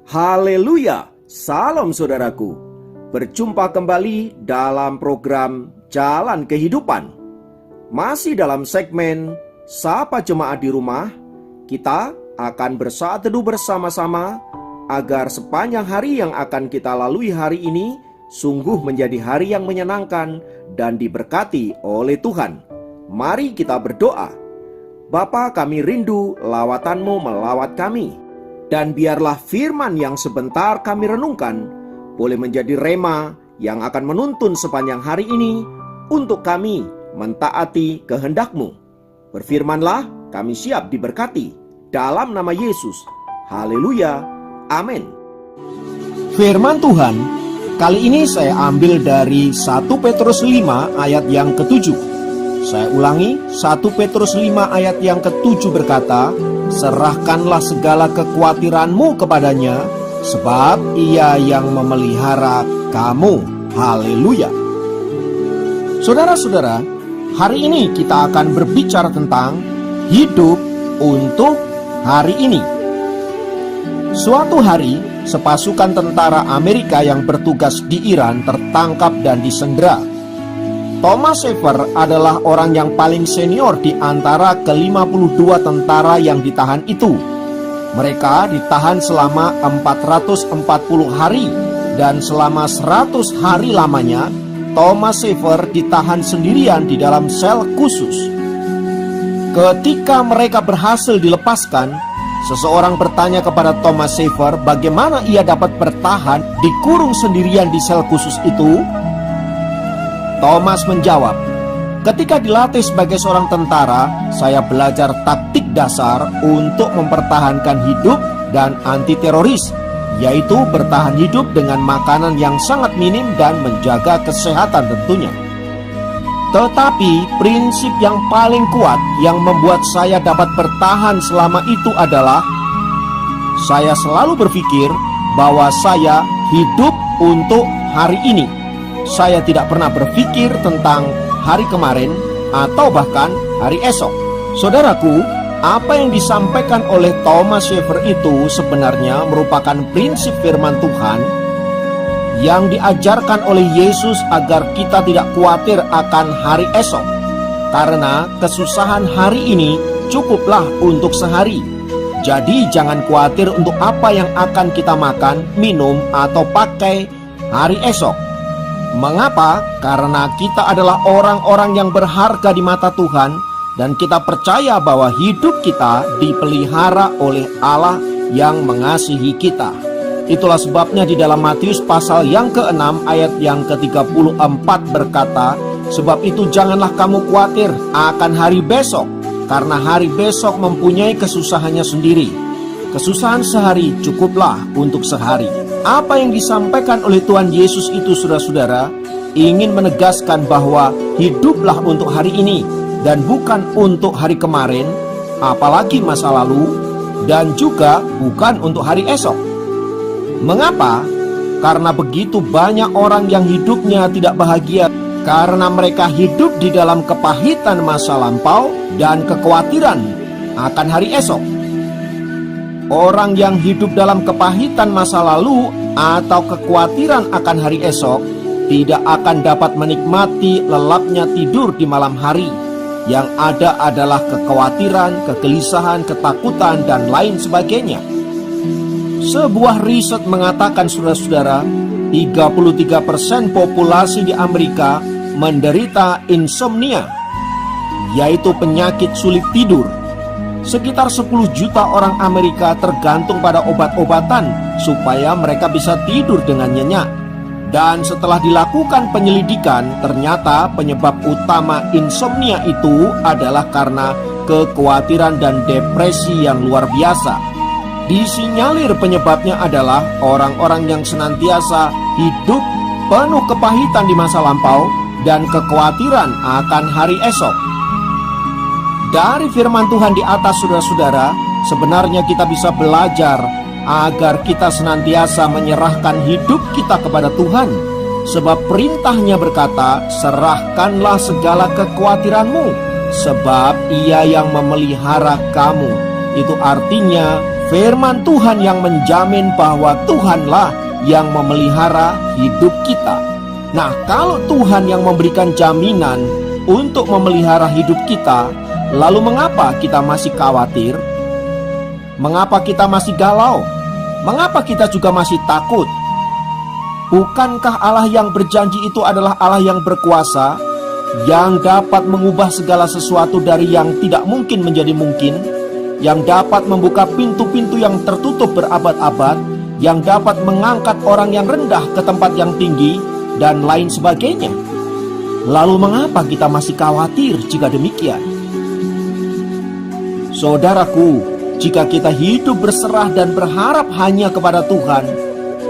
Haleluya, salam saudaraku. Berjumpa kembali dalam program Jalan Kehidupan. Masih dalam segmen Sapa Jemaat di Rumah, kita akan bersaat teduh bersama-sama agar sepanjang hari yang akan kita lalui hari ini sungguh menjadi hari yang menyenangkan dan diberkati oleh Tuhan. Mari kita berdoa. Bapa, kami rindu lawatan-Mu melawat kami. Dan biarlah firman yang sebentar kami renungkan boleh menjadi rema yang akan menuntun sepanjang hari ini untuk kami mentaati kehendak-Mu. Berfirmanlah, kami siap diberkati. Dalam nama Yesus. Haleluya. Amin. Firman Tuhan kali ini saya ambil dari 1 Petrus 5 ayat yang ke-7. Saya ulangi, 1 Petrus 5 ayat yang ke-7 berkata, serahkanlah segala kekhawatiranmu kepadanya, sebab ia yang memelihara kamu. Haleluya. Saudara-saudara, hari ini kita akan berbicara tentang hidup untuk hari ini. Suatu hari, sepasukan tentara Amerika yang bertugas di Iran tertangkap dan disandera. Thomas Schaefer adalah orang yang paling senior di antara ke-52 tentara yang ditahan itu. Mereka ditahan selama 440 hari dan selama 100 hari lamanya Thomas Schaefer ditahan sendirian di dalam sel khusus. Ketika mereka berhasil dilepaskan, seseorang bertanya kepada Thomas Schaefer bagaimana ia dapat bertahan dikurung sendirian di sel khusus itu. Thomas menjawab, ketika dilatih sebagai seorang tentara, saya belajar taktik dasar untuk mempertahankan hidup dan anti teroris, yaitu bertahan hidup dengan makanan yang sangat minim dan menjaga kesehatan tentunya. Tetapi prinsip yang paling kuat yang membuat saya dapat bertahan selama itu adalah saya selalu berpikir bahwa saya hidup untuk hari ini. Saya tidak pernah berpikir tentang hari kemarin atau bahkan hari esok. Saudaraku, apa yang disampaikan oleh Thomas Schaefer itu sebenarnya merupakan prinsip firman Tuhan yang diajarkan oleh Yesus agar kita tidak khawatir akan hari esok. Karena kesusahan hari ini cukuplah untuk sehari. Jadi jangan khawatir untuk apa yang akan kita makan, minum, atau pakai hari esok. Mengapa? Karena kita adalah orang-orang yang berharga di mata Tuhan dan kita percaya bahwa hidup kita dipelihara oleh Allah yang mengasihi kita. Itulah sebabnya di dalam Matius pasal yang ke-6 ayat yang ke-34 berkata, sebab itu janganlah kamu khawatir akan hari besok, karena hari besok mempunyai kesusahannya sendiri. Kesusahan sehari cukuplah untuk sehari. Apa yang disampaikan oleh Tuhan Yesus itu, saudara-saudara, ingin menegaskan bahwa hiduplah untuk hari ini dan bukan untuk hari kemarin, apalagi masa lalu, dan juga bukan untuk hari esok. Mengapa? Karena begitu banyak orang yang hidupnya tidak bahagia karena mereka hidup di dalam kepahitan masa lampau dan kekhawatiran akan hari esok. Orang yang hidup dalam kepahitan masa lalu atau kekhawatiran akan hari esok tidak akan dapat menikmati lelapnya tidur di malam hari. Yang ada adalah kekhawatiran, kegelisahan, ketakutan, dan lain sebagainya. Sebuah riset mengatakan, saudara-saudara, 33% populasi di Amerika menderita insomnia, yaitu penyakit sulit tidur. Sekitar 10 juta orang Amerika tergantung pada obat-obatan supaya mereka bisa tidur dengan nyenyak. Dan setelah dilakukan penyelidikan, ternyata penyebab utama insomnia itu adalah karena kekhawatiran dan depresi yang luar biasa. Disinyalir penyebabnya adalah orang-orang yang senantiasa hidup penuh kepahitan di masa lampau dan kekhawatiran akan hari esok. Dari firman Tuhan di atas, saudara-saudara, sebenarnya kita bisa belajar agar kita senantiasa menyerahkan hidup kita kepada Tuhan. Sebab perintahnya berkata, serahkanlah segala kekhawatiranmu, sebab ia yang memelihara kamu. Itu artinya Firman Tuhan yang menjamin bahwa Tuhanlah yang memelihara hidup kita. Nah, kalau Tuhan yang memberikan jaminan untuk memelihara hidup kita, lalu mengapa kita masih khawatir? Mengapa kita masih galau? Mengapa kita juga masih takut? Bukankah Allah yang berjanji itu adalah Allah yang berkuasa, yang dapat mengubah segala sesuatu dari yang tidak mungkin menjadi mungkin, yang dapat membuka pintu-pintu yang tertutup berabad-abad, yang dapat mengangkat orang yang rendah ke tempat yang tinggi, dan lain sebagainya? Lalu mengapa kita masih khawatir jika demikian? Saudaraku, jika kita hidup berserah dan berharap hanya kepada Tuhan,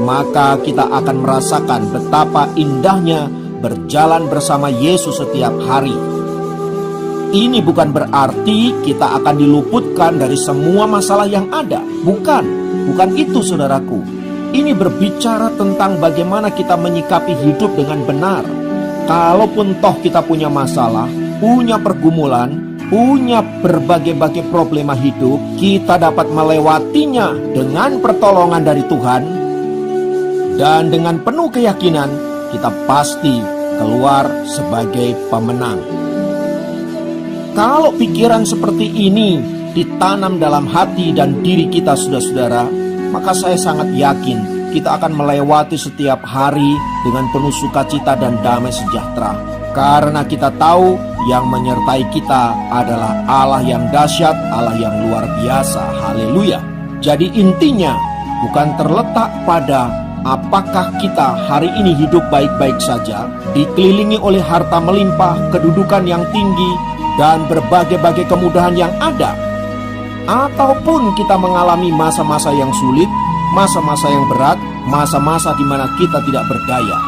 maka kita akan merasakan betapa indahnya berjalan bersama Yesus setiap hari. Ini bukan berarti kita akan diluputkan dari semua masalah yang ada. Bukan itu saudaraku. Ini berbicara tentang bagaimana kita menyikapi hidup dengan benar. Kalaupun toh kita punya masalah, punya pergumulan, punya berbagai-bagai problema hidup, kita dapat melewatinya dengan pertolongan dari Tuhan. Dan dengan penuh keyakinan, kita pasti keluar sebagai pemenang. Kalau pikiran seperti ini ditanam dalam hati dan diri kita, saudara-saudara, maka saya sangat yakin kita akan melewati setiap hari dengan penuh sukacita dan damai sejahtera. Karena kita tahu yang menyertai kita adalah Allah yang dahsyat, Allah yang luar biasa. Haleluya. Jadi intinya bukan terletak pada apakah kita hari ini hidup baik-baik saja, dikelilingi oleh harta melimpah, kedudukan yang tinggi, dan berbagai-bagai kemudahan yang ada, ataupun kita mengalami masa-masa yang sulit, masa-masa yang berat, masa-masa di mana kita tidak berdaya.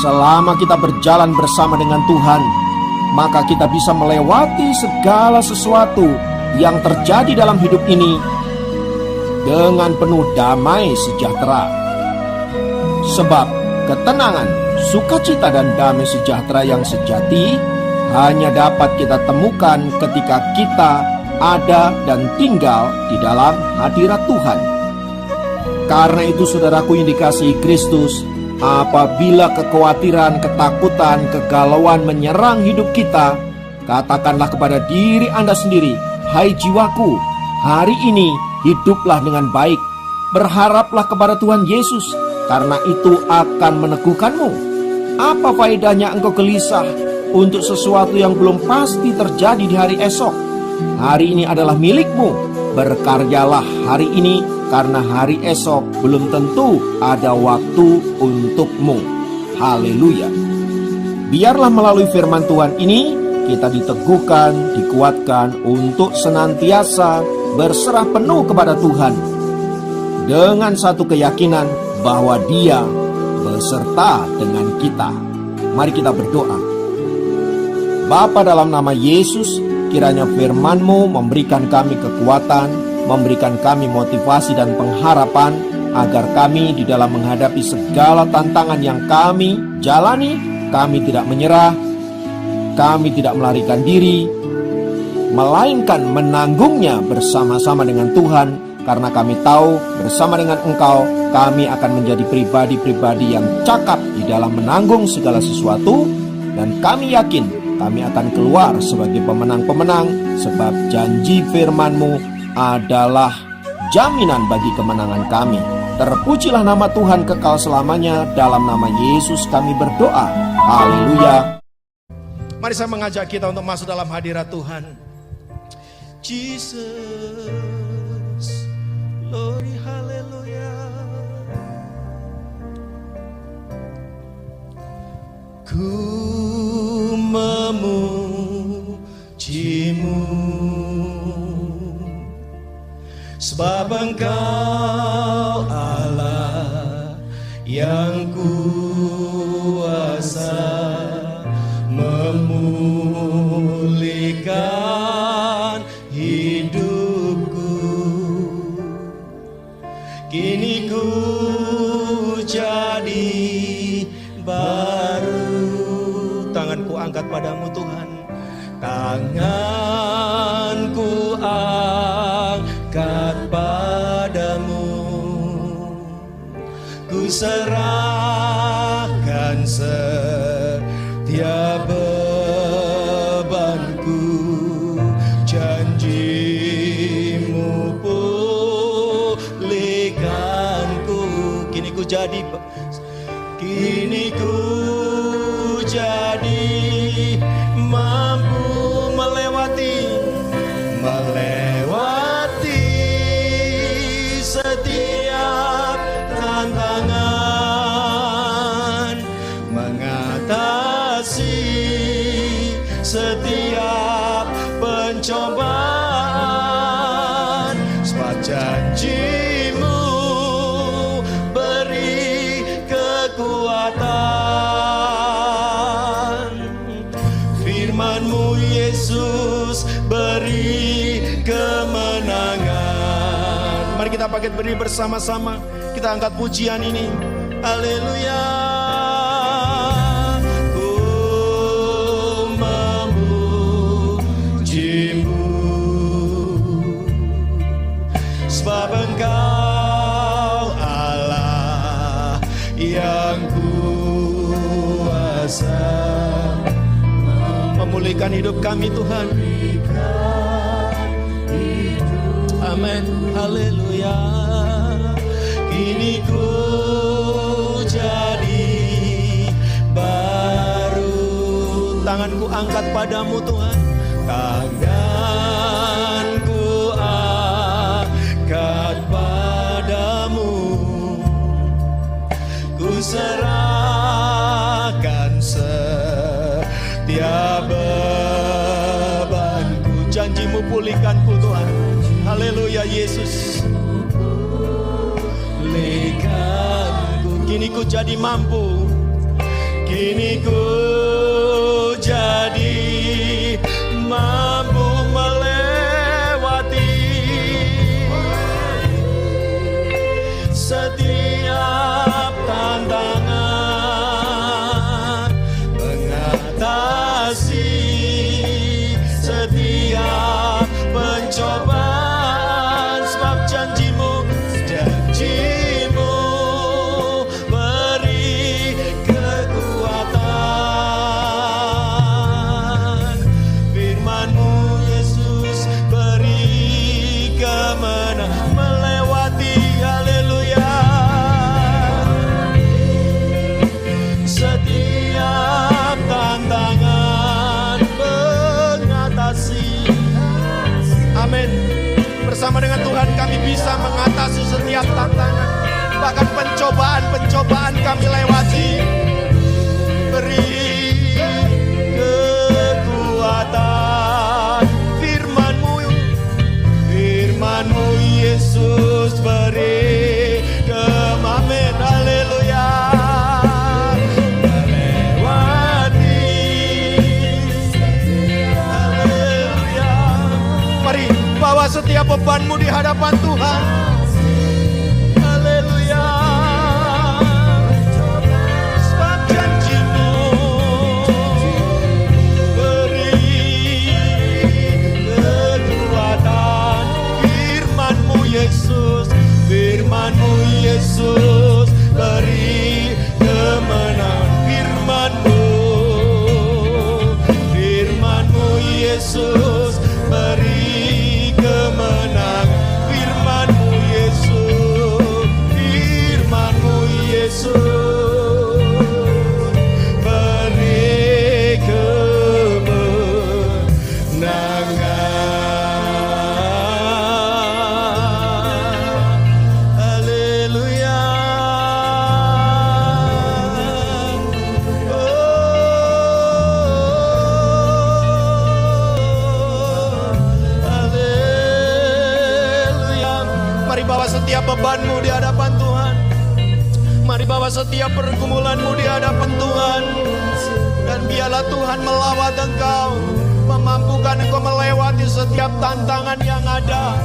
Selama kita berjalan bersama dengan Tuhan, maka kita bisa melewati segala sesuatu yang terjadi dalam hidup ini dengan penuh damai sejahtera. Sebab ketenangan, sukacita dan damai sejahtera yang sejati hanya dapat kita temukan ketika kita ada dan tinggal di dalam hadirat Tuhan. Karena itu saudaraku yang dikasihi Kristus, apabila kekhawatiran, ketakutan, kegalauan menyerang hidup kita, katakanlah kepada diri Anda sendiri, "Hai jiwaku, hari ini hiduplah dengan baik. Berharaplah kepada Tuhan Yesus, karena itu akan meneguhkanmu. Apa faedahnya engkau gelisah untuk sesuatu yang belum pasti terjadi di hari esok? Hari ini adalah milikmu. Berkaryalah hari ini, karena hari esok belum tentu ada waktu untukmu." Haleluya. Biarlah melalui firman Tuhan ini kita diteguhkan, dikuatkan untuk senantiasa berserah penuh kepada Tuhan dengan satu keyakinan bahwa Dia beserta dengan kita. Mari kita berdoa. Bapa, dalam nama Yesus, kiranya firman-Mu memberikan kami kekuatan, memberikan kami motivasi dan pengharapan, agar kami di dalam menghadapi segala tantangan yang kami jalani, kami tidak menyerah, kami tidak melarikan diri, melainkan menanggungnya bersama-sama dengan Tuhan. Karena kami tahu bersama dengan Engkau, kami akan menjadi pribadi-pribadi yang cakap di dalam menanggung segala sesuatu. Dan kami yakin kami akan keluar sebagai pemenang-pemenang, sebab janji firman-Mu adalah jaminan bagi kemenangan kami. Terpujilah nama Tuhan kekal selamanya. Dalam nama Yesus kami berdoa. Haleluya. Mari saya mengajak kita untuk masuk dalam hadirat Tuhan. Jesus, glory, haleluya. Ku memujimu, sebab Engkau Allah yang kuasa memulihkan hidupku. Kini ku jadi baru. Tanganku angkat padamu Tuhan, tanganku angkat padamu. serahkan setiap bebanku, janjimu pulihkanku. Kini ku jadi mampu melewati setiap tantangan, mengatasi setiap pencobaan. Sebab janjimu beri kekuatan, firman-Mu Yesus beri kemenangan. Mari kita bangkit berdiri bersama-sama, kita angkat pujian ini. Haleluya. Ku memuji-Mu, sebab Engkau Allah yang kuasa memulihkan hidup kami, Tuhan. Amin, haleluya. Kini ku jadi baru. Tanganku angkat padamu, Tuhan. Tanganku angkat padamu. Ku serahkan setiap bebanku, janjimu pulihkanku, Tuhan. Haleluya Yesus. Pulihkanku. Kini ku jadi mampu. Kini ku jadi mampu melewati setiap tantangan, mengatasi setiap pencobaan. Sebab janjimu beri kekuatan, firman-Mu Yesus beri kemenangan, melewati, haleluya, setiap tantangan, mengatasi. Amin. Bersama dengan Tuhan kami bisa mengatasi setiap tantangan, bahkan pencobaan-pencobaan kami lewati. Beri kekuatan, firman-Mu Yesus beri amin, haleluya, melewati, haleluya. Mari bawa setiap bebanmu di hadapan Tuhan. Haleluya. Sebab janjimu beri kekuatan, firman-Mu Yesus beri kemenangan, firman-Mu Yesus beri kemenangan, firman-Mu Yesus beri kemenangan. Haleluya. Haleluya. Mari bawa setiap bebanmu di hadapan Tuhan. Mari bawa setiap pergumulanmu di hadapan Tuhan. Dan biarlah Tuhan melawat engkau, memampukan engkau melewati setiap tantangan yang ada.